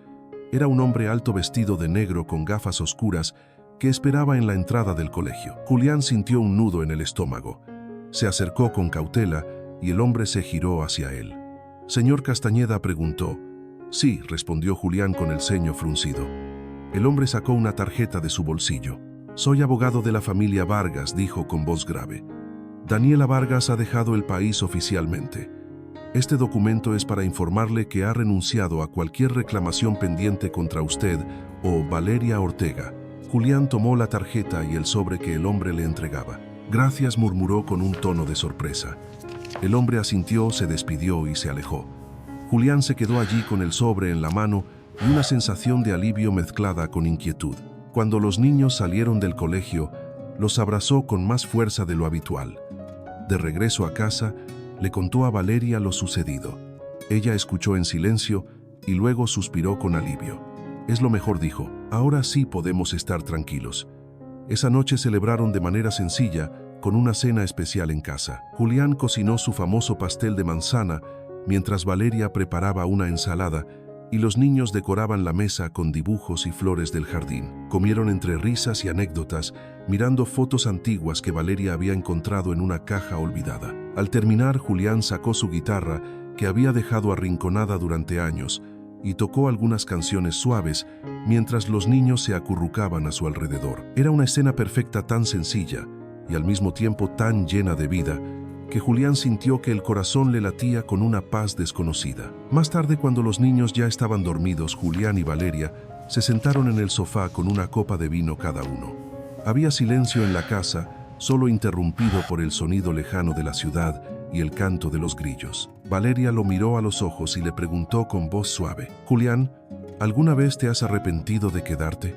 [SPEAKER 1] Era un hombre alto vestido de negro con gafas oscuras que esperaba en la entrada del colegio. Julián sintió un nudo en el estómago. Se acercó con cautela y el hombre se giró hacia él. «¿Señor Castañeda?», preguntó. «Sí», respondió Julián con el ceño fruncido. El hombre sacó una tarjeta de su bolsillo. «Soy abogado de la familia Vargas», dijo con voz grave. «Daniela Vargas ha dejado el país oficialmente. Este documento es para informarle que ha renunciado a cualquier reclamación pendiente contra usted o Valeria Ortega». Julián tomó la tarjeta y el sobre que el hombre le entregaba. «Gracias», murmuró con un tono de sorpresa. El hombre asintió, se despidió y se alejó. Julián se quedó allí con el sobre en la mano y una sensación de alivio mezclada con inquietud. Cuando los niños salieron del colegio, los abrazó con más fuerza de lo habitual. De regreso a casa, le contó a Valeria lo sucedido. Ella escuchó en silencio y luego suspiró con alivio. «Es lo mejor», dijo. «Ahora sí podemos estar tranquilos». Esa noche celebraron de manera sencilla, con una cena especial en casa. Julián cocinó su famoso pastel de manzana, mientras Valeria preparaba una ensalada y los niños decoraban la mesa con dibujos y flores del jardín. Comieron entre risas y anécdotas, mirando fotos antiguas que Valeria había encontrado en una caja olvidada. Al terminar, Julián sacó su guitarra, que había dejado arrinconada durante años, y tocó algunas canciones suaves, mientras los niños se acurrucaban a su alrededor. Era una escena perfecta, tan sencilla, y al mismo tiempo tan llena de vida, que Julián sintió que el corazón le latía con una paz desconocida. Más tarde, cuando los niños ya estaban dormidos, Julián y Valeria se sentaron en el sofá con una copa de vino cada uno. Había silencio en la casa, solo interrumpido por el sonido lejano de la ciudad y el canto de los grillos. Valeria lo miró a los ojos y le preguntó con voz suave: «Julián, ¿alguna vez te has arrepentido de quedarte?».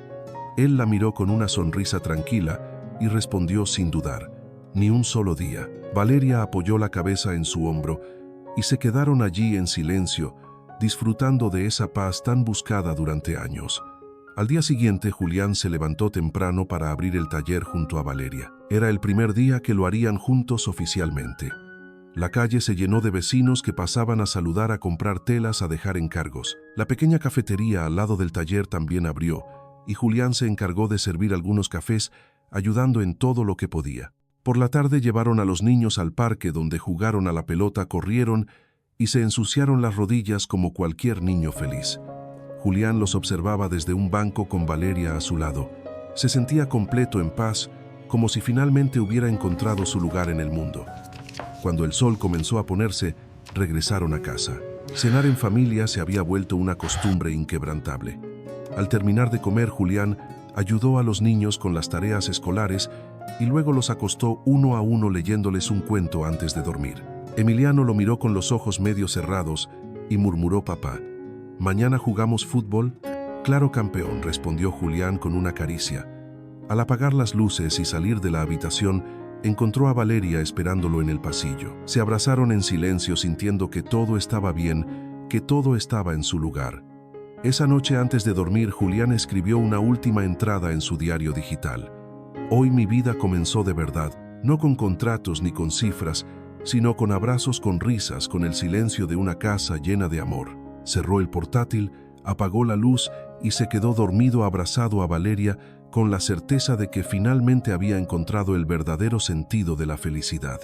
[SPEAKER 1] Él la miró con una sonrisa tranquila y respondió sin dudar: «Ni un solo día». Valeria apoyó la cabeza en su hombro y se quedaron allí en silencio, disfrutando de esa paz tan buscada durante años. Al día siguiente, Julián se levantó temprano para abrir el taller junto a Valeria. Era el primer día que lo harían juntos oficialmente. La calle se llenó de vecinos que pasaban a saludar, a comprar telas, a dejar encargos. La pequeña cafetería al lado del taller también abrió, y Julián se encargó de servir algunos cafés, ayudando en todo lo que podía. Por la tarde llevaron a los niños al parque, donde jugaron a la pelota, corrieron y se ensuciaron las rodillas como cualquier niño feliz. Julián los observaba desde un banco con Valeria a su lado. Se sentía completo, en paz, como si finalmente hubiera encontrado su lugar en el mundo. Cuando el sol comenzó a ponerse, regresaron a casa. Cenar en familia se había vuelto una costumbre inquebrantable. Al terminar de comer, Julián ayudó a los niños con las tareas escolares y luego los acostó uno a uno leyéndoles un cuento antes de dormir. Emiliano lo miró con los ojos medio cerrados y murmuró: «Papá, ¿mañana jugamos fútbol?». «Claro, campeón», respondió Julián con una caricia. Al apagar las luces y salir de la habitación, encontró a Valeria esperándolo en el pasillo. Se abrazaron en silencio, sintiendo que todo estaba bien, que todo estaba en su lugar. Esa noche, antes de dormir, Julián escribió una última entrada en su diario digital. «Hoy mi vida comenzó de verdad, no con contratos ni con cifras, sino con abrazos, con risas, con el silencio de una casa llena de amor». Cerró el portátil, apagó la luz y se quedó dormido abrazado a Valeria, con la certeza de que finalmente había encontrado el verdadero sentido de la felicidad.